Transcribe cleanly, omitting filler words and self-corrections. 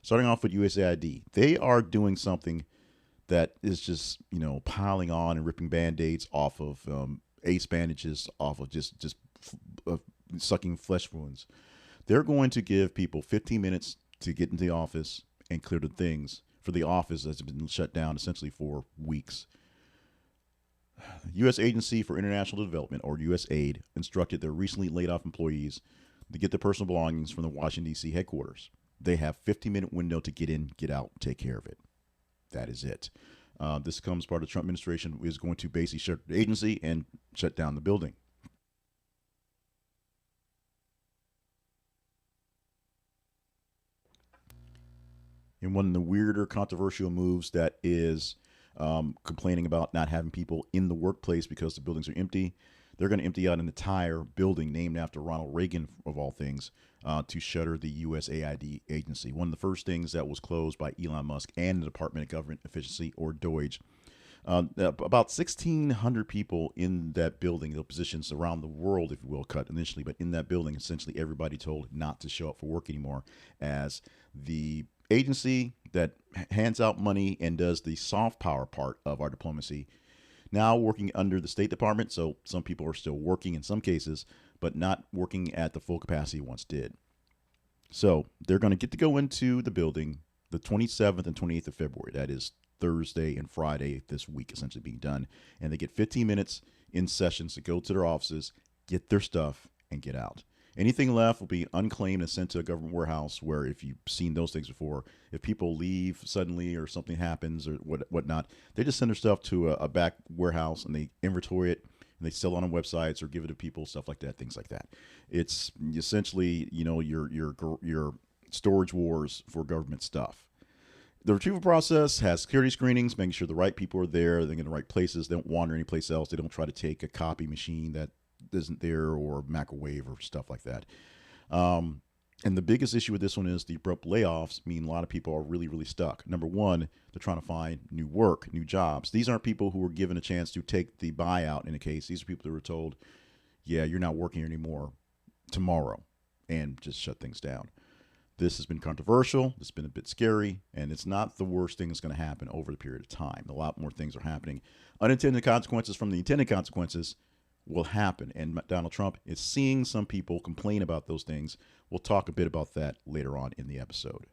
Starting off with USAID, they are doing something that is just piling on and ripping band-aids off of ace bandages, off of just uh, sucking flesh wounds. They're going to give people 15 minutes to get into the office and clear the things for the office that's been shut down essentially for weeks. U.S. Agency for International Development, or USAID, instructed their recently laid off employees to get their personal belongings from the Washington, D.C. headquarters. They have a 15-minute window to get in, get out, take care of it. That is it. This comes part of the Trump administration is going to basically shut the agency and shut down the building. And one of the weirder controversial moves that is complaining about not having people in the workplace because the buildings are empty. They're going to empty out an entire building named after Ronald Reagan, of all things, to shutter the USAID agency. One of the first things that was closed by Elon Musk and the Department of Government Efficiency, or DOGE. About 1,600 people in that building, the positions around the world, if you will, cut initially, but in that building, essentially everybody told not to show up for work anymore, as the agency that hands out money and does the soft power part of our diplomacy now working under the State Department. So some people are still working in some cases, but not working at the full capacity once did. So they're going to get to go into the building the 27th and 28th of February. That is Thursday and Friday this week, essentially being done. And they get 15 minutes in sessions to go to their offices, get their stuff, and get out. Anything left will be unclaimed and sent to a government warehouse where, if you've seen those things before, if people leave suddenly or something happens or whatnot, they just send their stuff to a back warehouse and they inventory it and they sell it on websites or give it to people, stuff like that, things like that. It's essentially, your storage wars for government stuff. The retrieval process has security screenings, making sure the right people are there, they're in the right places, they don't wander anyplace else, they don't try to take a copy machine that isn't there or microwave or stuff like that. And the biggest issue with this one is the abrupt layoffs mean a lot of people are really, really stuck. Number one, they're trying to find new work, new jobs. These aren't people who were given a chance to take the buyout in a case. These are people that were told, yeah, you're not working anymore tomorrow, and just shut things down. This has been controversial. It's been a bit scary, and it's not the worst thing that's going to happen over the period of time. A lot more things are happening. Unintended consequences from the intended consequences will happen, and Donald Trump is seeing some people complain about those things. We'll talk a bit about that later on in the episode.